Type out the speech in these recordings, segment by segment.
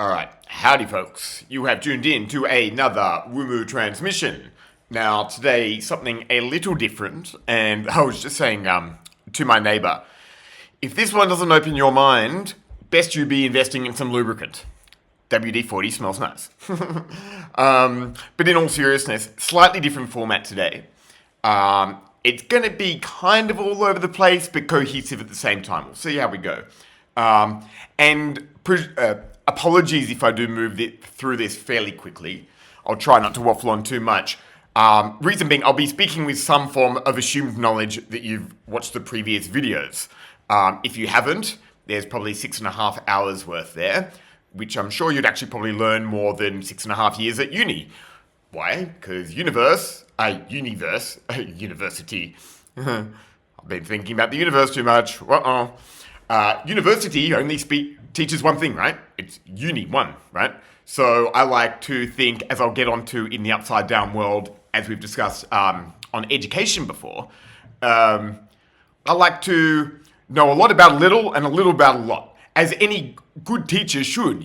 Alright, howdy folks. You have tuned in to another Wumu transmission. Now, today, something a little different, and I was just saying to my neighbour, if this one doesn't open your mind, best you be investing in some lubricant. WD-40 smells nice. But in all seriousness, slightly different format today. It's going to be kind of all over the place, but cohesive at the same time. We'll see how we go. Apologies if I do move through this fairly quickly. I'll try not to waffle on too much. Reason being, I'll be speaking with some form of assumed knowledge that you've watched the previous videos. If you haven't, there's probably 6.5 hours worth there, which I'm sure you'd actually probably learn more than 6.5 years at uni. Why? Because university. I've been thinking about the universe too much. University only teaches one thing, right? It's uni one, right? So I like to think, as I'll get onto in the upside down world, as we've discussed on education before, I like to know a lot about a little and a little about a lot, as any good teacher should,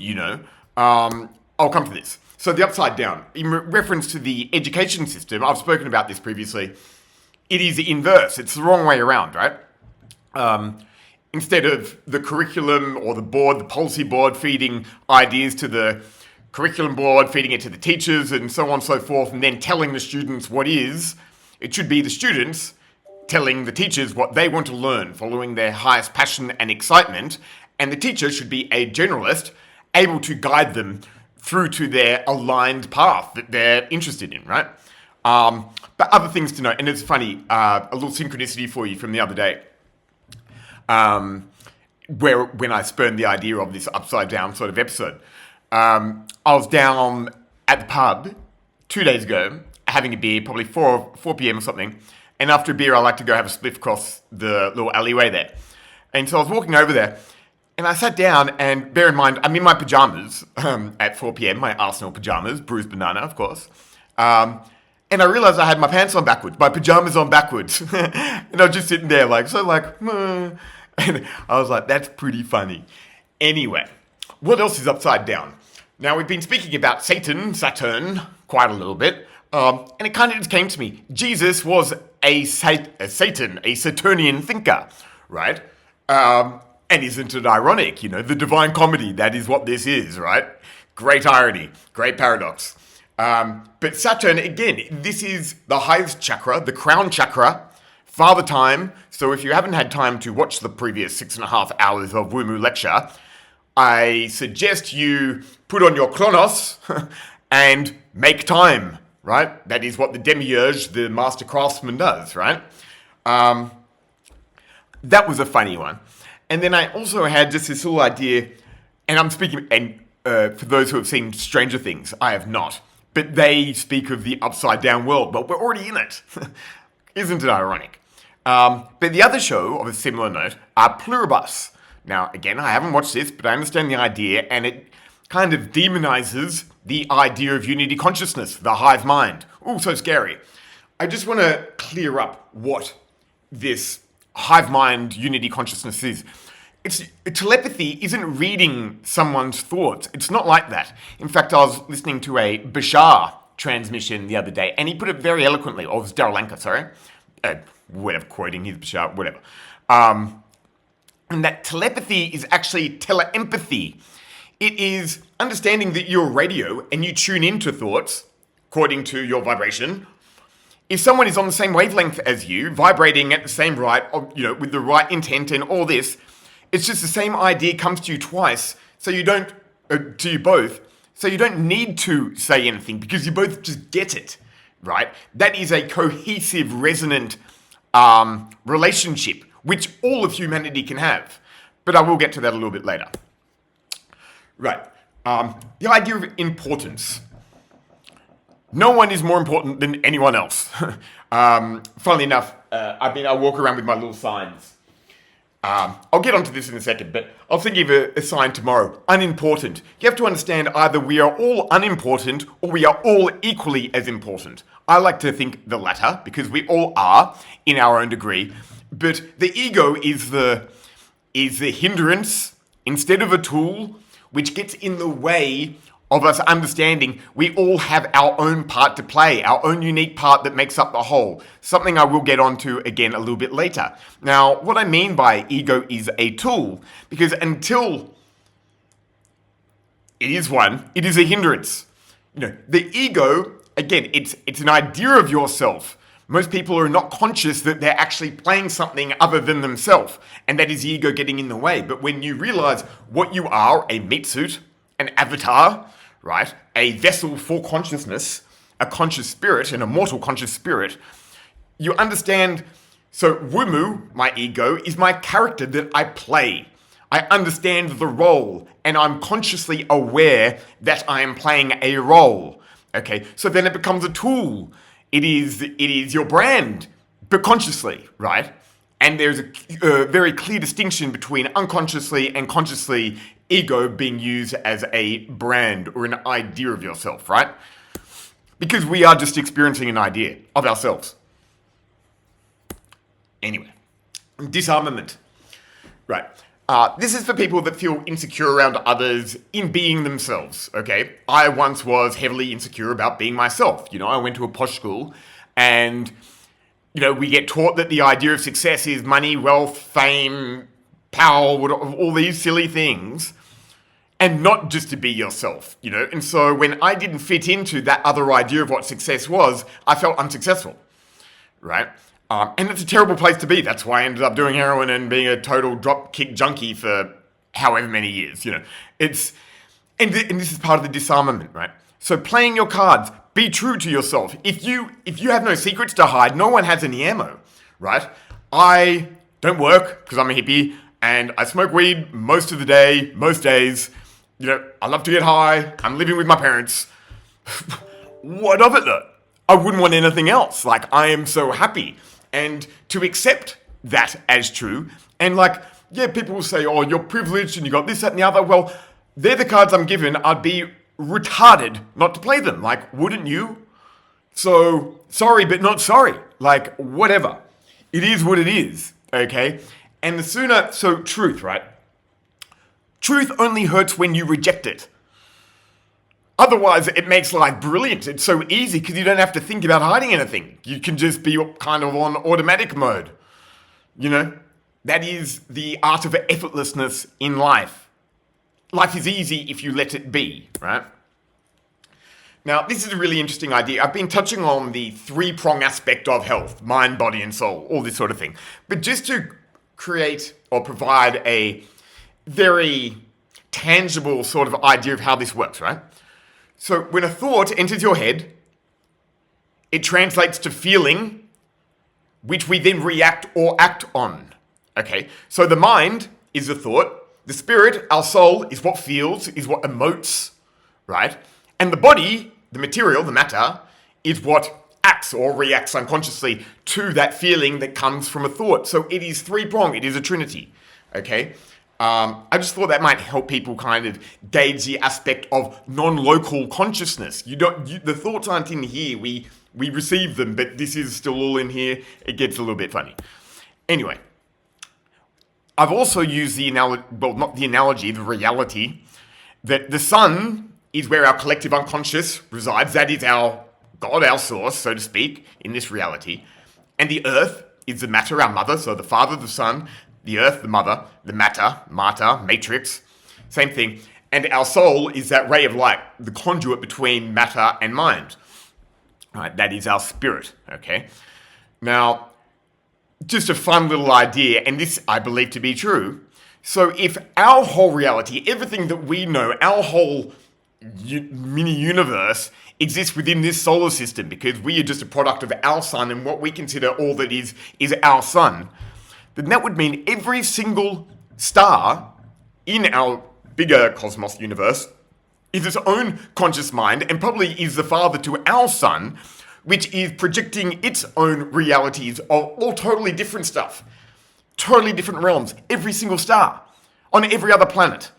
I'll come to this. So the upside down, in reference to the education system, I've spoken about this previously, it is the inverse. It's the wrong way around, right? Instead of the curriculum or the board, the policy board feeding ideas to the curriculum board, feeding it to the teachers and so on and so forth, and then telling the students what is, it should be the students telling the teachers what they want to learn, following their highest passion and excitement, and the teacher should be a generalist, able to guide them through to their aligned path that they're interested in, right? But other things to note, and it's funny, a little synchronicity for you from the other day. When I spurned the idea of this upside down sort of episode, I was down at the pub 2 days ago, having a beer, probably 4 p.m. or something. And after a beer, I like to go have a spliff across the little alleyway there. And so I was walking over there, and I sat down, and bear in mind, I'm in my pajamas at 4 p.m., my Arsenal pajamas, bruised banana, of course. And I realized I had my pants on backwards, my pajamas on backwards. And I was just sitting there and I was like, that's pretty funny. Anyway, what else is upside down? Now, we've been speaking about Saturn, quite a little bit. And it kind of just came to me. Jesus was a Saturnian thinker, right? And isn't it ironic? The Divine Comedy, that is what this is, right? Great irony, great paradox. But Saturn, again, this is the highest chakra, the crown chakra, Father Time. So if you haven't had time to watch the previous 6.5 hours of Wumu lecture, I suggest you put on your Chronos and make time, right? That is what the demiurge, the master craftsman, does, right? That was a funny one. And then I also had just this little idea, and I'm speaking, and for those who have seen Stranger Things, I have not. But they speak of the upside down world, but we're already in it. Isn't it ironic? But the other show, of a similar note, are Pluribus. Now, again, I haven't watched this, but I understand the idea, and it kind of demonizes the idea of unity consciousness, the hive mind. Ooh, so scary. I just want to clear up what this hive mind unity consciousness is. Telepathy isn't reading someone's thoughts. It's not like that. In fact, I was listening to a Bashar transmission the other day, and he put it very eloquently. Or it was Daryl Anka, sorry. Quoting his Bashar, whatever. And that telepathy is actually teleempathy. It is understanding that you're a radio and you tune into thoughts according to your vibration. If someone is on the same wavelength as you, vibrating at the same right, with the right intent and all this, it's just the same idea comes to you twice, so you don't, to you both, so you don't need to say anything because you both just get it, right? That is a cohesive, resonant relationship, which all of humanity can have. But I will get to that a little bit later. Right. The idea of importance. No one is more important than anyone else. Funnily enough, I walk around with my little signs. I'll get onto this in a second, but I'll think of a sign tomorrow. Unimportant. You have to understand either we are all unimportant or we are all equally as important. I like to think the latter because we all are in our own degree, but the ego is the hindrance instead of a tool. which gets in the way of us understanding we all have our own part to play, our own unique part that makes up the whole. Something I will get onto again a little bit later. Now, what I mean by ego is a tool, because until it is one, it is a hindrance. The ego, again, it's an idea of yourself. Most people are not conscious that they're actually playing something other than themselves, and that is the ego getting in the way. But when you realize what you are, a meat suit, an avatar, right, a vessel for consciousness, a conscious spirit, an immortal conscious spirit, you understand. So Wumu, my ego, is my character that I play. I understand the role, and I'm consciously aware that I am playing a role. Okay, so then it becomes a tool. It is your brand, but consciously, right? And there's a very clear distinction between unconsciously and consciously ego being used as a brand or an idea of yourself, right? Because we are just experiencing an idea of ourselves. Anyway, disarmament, right? This is for people that feel insecure around others in being themselves, okay? I once was heavily insecure about being myself. I went to a posh school and, we get taught that the idea of success is money, wealth, fame, power, all these silly things, and not just to be yourself, And so when I didn't fit into that other idea of what success was, I felt unsuccessful, right? And it's a terrible place to be. That's why I ended up doing heroin and being a total drop kick junkie for however many years, It's, and this is part of the disarmament, right? So playing your cards, be true to yourself. If you have no secrets to hide, no one has any ammo, right? I don't work because I'm a hippie and I smoke weed most of the day, most days. I love to get high. I'm living with my parents. What of it though? I wouldn't want anything else. Like, I am so happy. And to accept that as true, and people will say, oh, you're privileged and you got this, that, and the other. Well, they're the cards I'm given. I'd be retarded not to play them. Wouldn't you? So, sorry, but not sorry. Whatever. It is what it is, okay? And truth, right? Truth only hurts when you reject it. Otherwise, it makes life brilliant. It's so easy because you don't have to think about hiding anything. You can just be kind of on automatic mode. That is the art of effortlessness in life. Life is easy if you let it be, right? Now, this is a really interesting idea. I've been touching on the three-prong aspect of health, mind, body, and soul, all this sort of thing. But just to create or provide a very tangible sort of idea of how this works, right? So when a thought enters your head, it translates to feeling, which we then react or act on. Okay, so the mind is the thought, the spirit, our soul, is what feels, is what emotes, right? And the body, the material, the matter, is what acts or reacts unconsciously to that feeling that comes from a thought. So it is three-pronged, it is a trinity, okay? I just thought that might help people kind of gauge the aspect of non-local consciousness. The thoughts aren't in here. We receive them, but this is still all in here. It gets a little bit funny. Anyway, I've also used the reality, that the sun is where our collective unconscious resides. That is our God, our source, so to speak, in this reality. And the earth is the matter, our mother, so the Father, the Son, the earth, the mother, the matter, matrix, same thing. And our soul is that ray of light, the conduit between matter and mind. All right, that is our spirit, okay? Now, just a fun little idea, and this I believe to be true. So if our whole reality, everything that we know, our whole mini-universe exists within this solar system, because we are just a product of our sun, and what we consider all that is our sun, then that would mean every single star in our bigger cosmos universe is its own conscious mind and probably is the father to our sun, which is projecting its own realities of all totally different stuff, totally different realms. Every single star on every other planet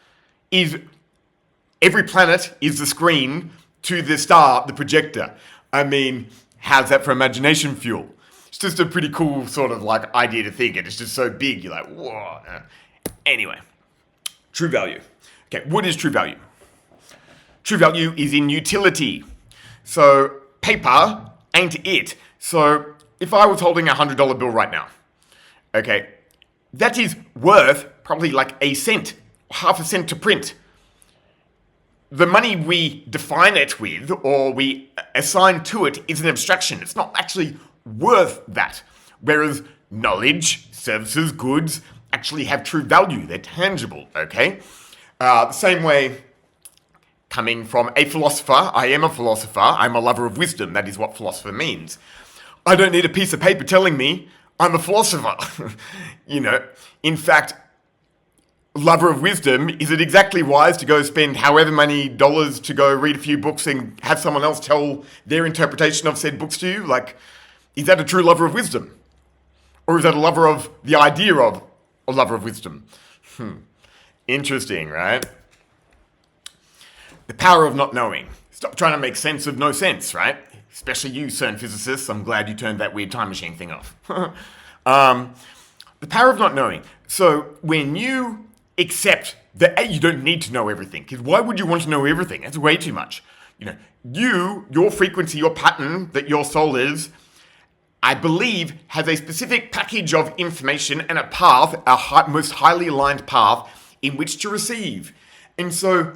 every planet is the screen to the star, the projector. I mean, how's that for imagination fuel? It's just a pretty cool sort of idea to think, and it's just so big, you're like, whoa. Anyway, true value. Okay, what is true value? True value is in utility. So paper ain't it. So if I was holding a $100 bill right now, okay, that is worth probably like a cent, half a cent to print. The money we define it with or we assign to it is an abstraction. It's not actually worth that. Whereas knowledge, services, goods actually have true value. They're tangible, okay? The same way, coming from a philosopher, I am a philosopher, I'm a lover of wisdom. That is what philosopher means. I don't need a piece of paper telling me I'm a philosopher. In fact, lover of wisdom, is it exactly wise to go spend however many dollars to go read a few books and have someone else tell their interpretation of said books to you? Like, is that a true lover of wisdom? Or is that a lover of the idea of a lover of wisdom? Interesting, right? The power of not knowing. Stop trying to make sense of no sense, right? Especially you, CERN physicists. I'm glad you turned that weird time machine thing off. The power of not knowing. So when you accept that you don't need to know everything, because why would you want to know everything? That's way too much. Your frequency, your pattern that your soul is, I believe, has a specific package of information and a path, most highly aligned path in which to receive. And so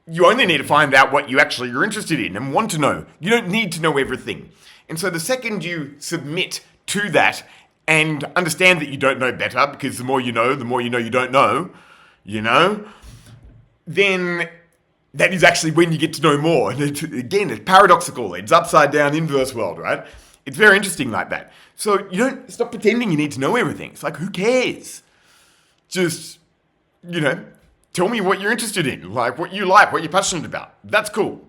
you only need to find out what you actually are interested in and want to know. You don't need to know everything. And so the second you submit to that and understand that you don't know better, because the more you know you don't know, then that is actually when you get to know more. And it's paradoxical. It's upside down, inverse world, right? It's very interesting like that. So you don't stop pretending you need to know everything. It's like, who cares? Just, tell me what you're interested in, what you're passionate about. That's cool.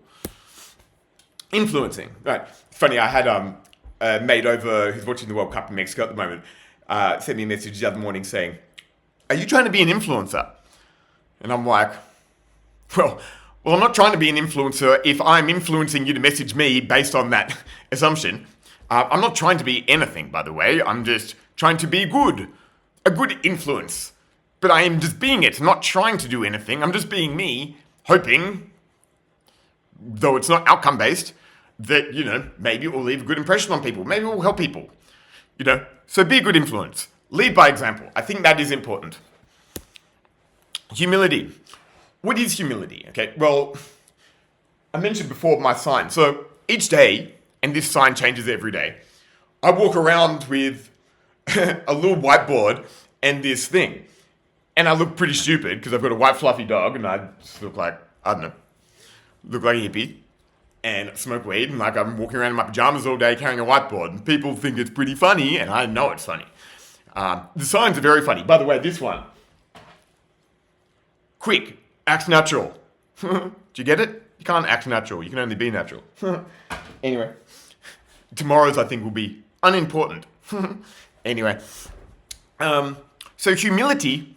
Influencing. Right. Funny, I had a mate over who's watching the World Cup in Mexico at the moment, sent me a message the other morning saying, "Are you trying to be an influencer?" And I'm like, well, I'm not trying to be an influencer if I'm influencing you to message me based on that assumption. I'm not trying to be anything, by the way. I'm just trying to be good. A good influence. But I am just being it, not trying to do anything. I'm just being me, hoping, though it's not outcome-based, that, maybe it will leave a good impression on people. Maybe it will help people. So be a good influence. Lead by example. I think that is important. Humility. What is humility? Okay, well, I mentioned before my sign. So each day, and this sign changes every day, I walk around with a little whiteboard and this thing. And I look pretty stupid because I've got a white fluffy dog and I just look like, I don't know, look like a hippie and smoke weed and I'm walking around in my pajamas all day carrying a whiteboard and people think it's pretty funny and I know it's funny. The signs are very funny. By the way, this one. Quick, act natural. Do you get it? You can't act natural. You can only be natural. Anyway, tomorrow's I think will be unimportant. Anyway, so humility.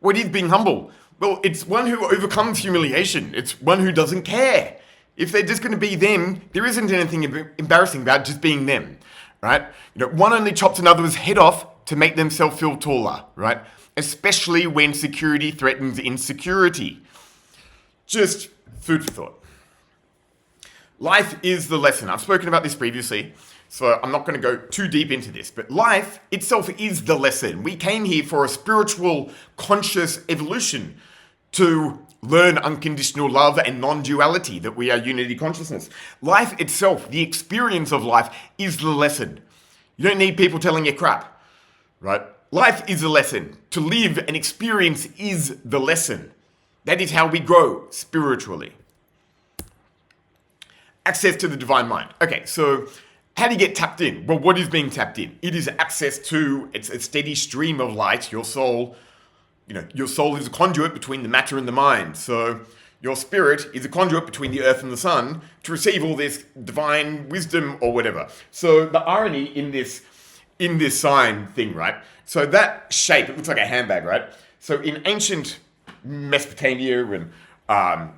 What is being humble? Well, it's one who overcomes humiliation. It's one who doesn't care. If they're just going to be them, there isn't anything embarrassing about just being them, right? One only chops another's head off to make themselves feel taller, right? Especially when security threatens insecurity. Just food for thought. Life is the lesson. I've spoken about this previously, so I'm not going to go too deep into this, but life itself is the lesson. We came here for a spiritual, conscious evolution to learn unconditional love and non-duality, that we are unity consciousness. Life itself, the experience of life, is the lesson. You don't need people telling you crap, right? Life is the lesson. To live and experience is the lesson. That is how we grow spiritually. Access to the divine mind. Okay, so how do you get tapped in? Well, what is being tapped in? It is access to, it's a steady stream of light. Your soul, your soul is a conduit between the matter and the mind. So your spirit is a conduit between the earth and the sun to receive all this divine wisdom or whatever. So the irony in this sign thing, right? So that shape, it looks like a handbag, right? So in ancient Mesopotamia and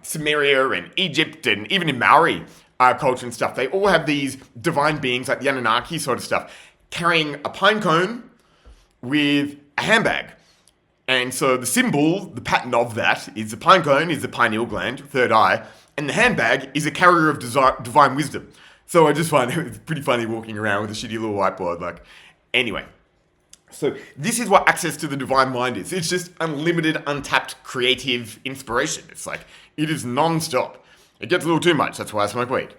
Sumeria and Egypt and even in Maori culture and stuff, they all have these divine beings like the Anarchy sort of stuff carrying a pine cone with a handbag. And so the symbol, the pattern of that, is the pine cone is the pineal gland, third eye, and the handbag is a carrier of divine wisdom. So I just find it pretty funny walking around with a shitty little whiteboard. Like, anyway. So this is what access to the divine mind is. It's just unlimited, untapped, creative inspiration. It's like, it is non-stop. It gets a little too much. That's why I smoke weed.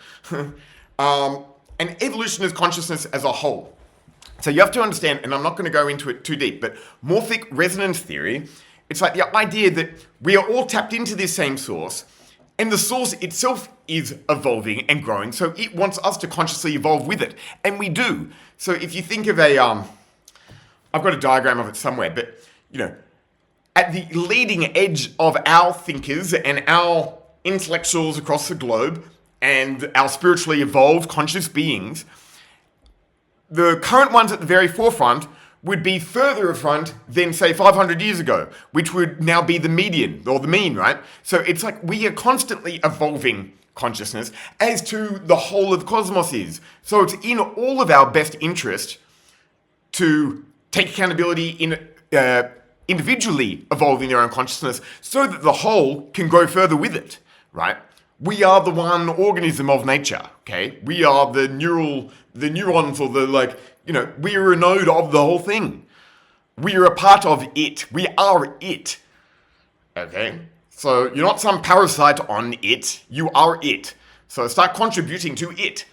And evolution is consciousness as a whole. So you have to understand, and I'm not going to go into it too deep, but morphic resonance theory, it's like the idea that we are all tapped into this same source, and the source itself is evolving and growing, so it wants us to consciously evolve with it. And we do. So if you think of I've got a diagram of it somewhere, but, at the leading edge of our thinkers and our intellectuals across the globe and our spiritually evolved conscious beings, the current ones at the very forefront would be further afront than, say, 500 years ago, which would now be the median, or the mean, right? So it's like we are constantly evolving consciousness as to the whole of the cosmos is. So it's in all of our best interest to take accountability in individually evolving their own consciousness so that the whole can grow further with it, right? We are the one organism of nature, okay? We are the neurons or we are a node of the whole thing. We are a part of it. We are it, okay? So you're not some parasite on it. You are it. So start contributing to it.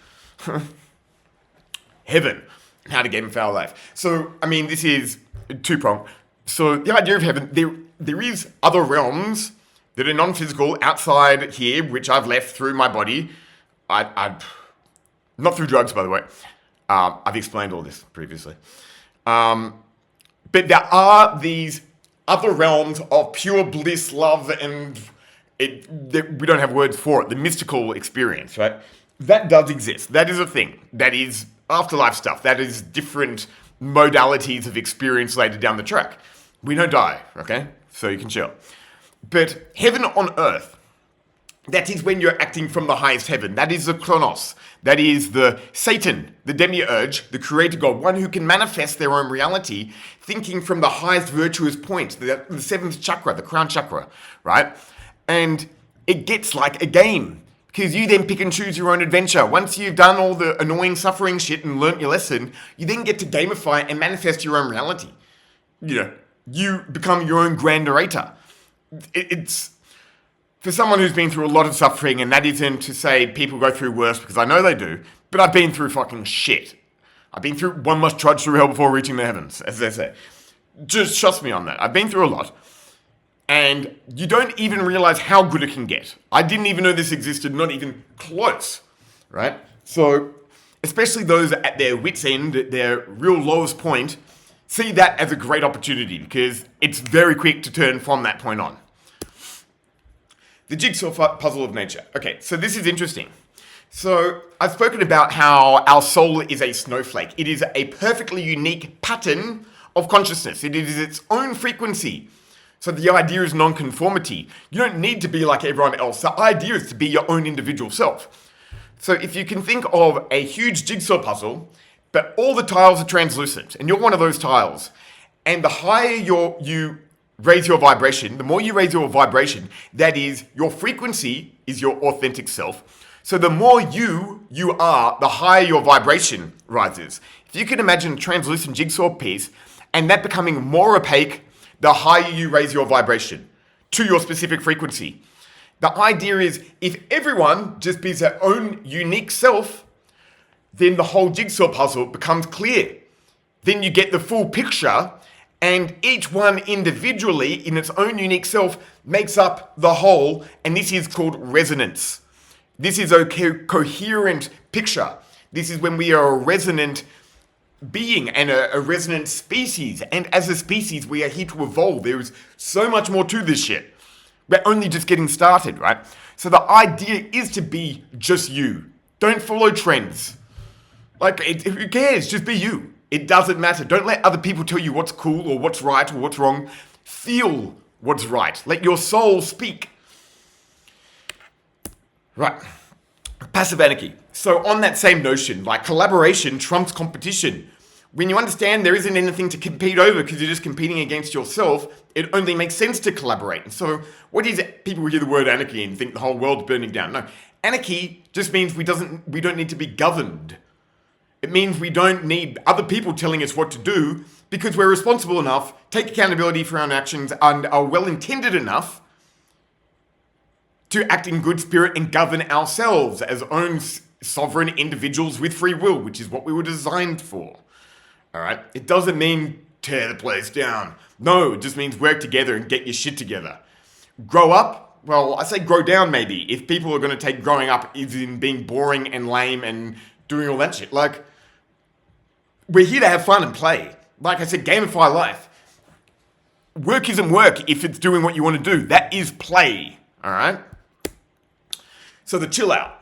Heaven. How to game foul life. So, this is two-pronged. So the idea of heaven, there is other realms that are non-physical outside here, which I've left through my body. Not through drugs, by the way. I've explained all this previously. But there are these other realms of pure bliss, love, and we don't have words for it. The mystical experience, right? That does exist. That is a thing. That is afterlife stuff. That is different modalities of experience later down the track. We don't die, okay? So you can chill. But heaven on earth, that is when you're acting from the highest heaven. That is the Kronos. That is the Satan, the demiurge, the creator god, one who can manifest their own reality, thinking from the highest virtuous point, the seventh chakra, the crown chakra, right? And it gets like a game, because you then pick and choose your own adventure. Once you've done all the annoying, suffering shit and learnt your lesson, you then get to gamify and manifest your own reality. You become your own grand narrator. It's for someone who's been through a lot of suffering, and that isn't to say people go through worse, because I know they do, but I've been through fucking shit. I've been through, one must trudge through hell before reaching the heavens, as they say. Just trust me on that. I've been through a lot. And you don't even realize how good it can get. I didn't even know this existed, not even close, right? So, especially those at their wits' end, at their real lowest point, see that as a great opportunity, because it's very quick to turn from that point on. The jigsaw puzzle of nature. Okay, so this is interesting. So, I've spoken about how our soul is a snowflake. It is a perfectly unique pattern of consciousness. It is its own frequency. So the idea is non-conformity. You don't need to be like everyone else. The idea is to be your own individual self. So if you can think of a huge jigsaw puzzle, but all the tiles are translucent, and you're one of those tiles, and the higher you raise your vibration, the more you raise your vibration, that is, your frequency is your authentic self. So the more you are, the higher your vibration rises. If you can imagine a translucent jigsaw piece, and that becoming more opaque, the higher you raise your vibration to your specific frequency. The idea is, if everyone just be their own unique self, then the whole jigsaw puzzle becomes clear. Then you get the full picture, and each one individually, in its own unique self, makes up the whole, and this is called resonance. This is a coherent picture. This is when we are a resonant being and a resonant species, and as a species we are here to evolve. There is so much more to this shit. We're only just getting started, right? So the idea is to be just you. Don't follow trends. Who cares? Just be you. It doesn't matter. Don't let other people tell you what's cool or what's right or what's wrong. Feel what's right. Let your soul speak. Right. Passive anarchy. So on that same notion, like collaboration trumps competition. When you understand there isn't anything to compete over because you're just competing against yourself, it only makes sense to collaborate. And so, what is it? People hear the word anarchy and think the whole world's burning down. No, anarchy just means we don't need to be governed. It means we don't need other people telling us what to do because we're responsible enough, take accountability for our own actions, and are well-intended enough to act in good spirit and govern ourselves as own sovereign individuals with free will, which is what we were designed for. All right? It doesn't mean tear the place down. No, it just means work together and get your shit together. Grow up? Well, I say grow down maybe. If people are going to take growing up as in being boring and lame and doing all that shit. Like, we're here to have fun and play. Like I said, gamify life. Work isn't work if it's doing what you want to do. That is play. All right? So the chill out.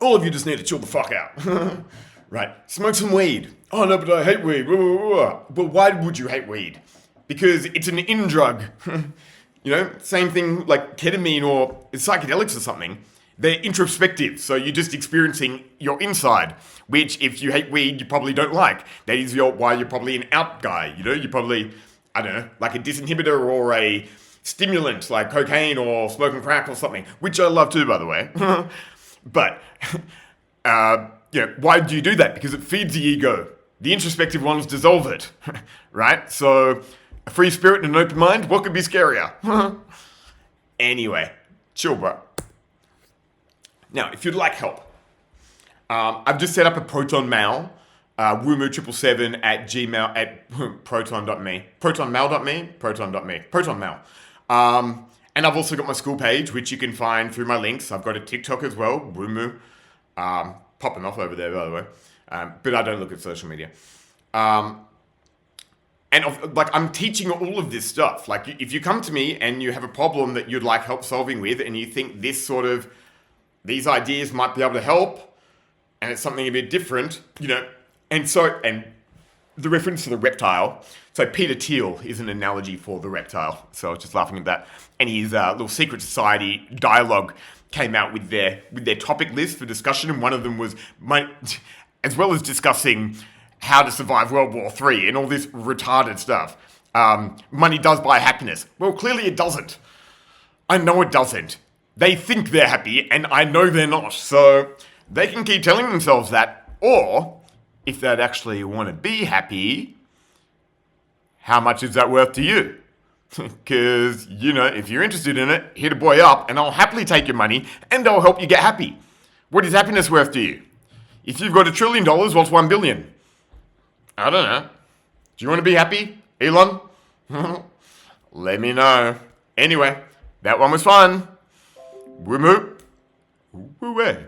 All of you just need to chill the fuck out. Right. Smoke some weed. Oh, no, but I hate weed. Well, why would you hate weed? Because it's an in drug. You know, same thing like ketamine or psychedelics or something. They're introspective, so you're just experiencing your inside, which if you hate weed, you probably don't like. That is why you're probably an out guy, you know? You're probably, I don't know, like a disinhibitor or a stimulant like cocaine or smoking crack or something, which I love too, by the way. But, why do you do that? Because it feeds the ego. The introspective ones dissolve it, right? So, a free spirit and an open mind, what could be scarier? Anyway, chill, bro. Now, if you'd like help, I've just set up a Proton Mail, woomoo777 at gmail at proton.me. Proton Mail. And I've also got my school page, which you can find through my links. I've got a TikTok as well, woomoo. Popping off over there, by the way. But I don't look at social media. I'm teaching all of this stuff. Like, if you come to me and you have a problem that you'd like help solving with, and you think these ideas might be able to help, and it's something a bit different, you know, and the reference to the reptile. So Peter Thiel is an analogy for the reptile. So I was just laughing at that. And his little secret society dialogue came out with their topic list for discussion, and one of them was as well as discussing how to survive World War III and all this retarded stuff. Money does buy happiness. Well, clearly it doesn't. I know it doesn't. They think they're happy, and I know they're not. So they can keep telling themselves that. Or, if they'd actually want to be happy, how much is that worth to you? Because, you know, if you're interested in it, hit a boy up, and I'll happily take your money, and I'll help you get happy. What is happiness worth to you? If you've got $1 trillion, what's 1 billion? I don't know. Do you want to be happy, Elon? Let me know. Anyway, that one was fun. Woo-moo. Woo-way.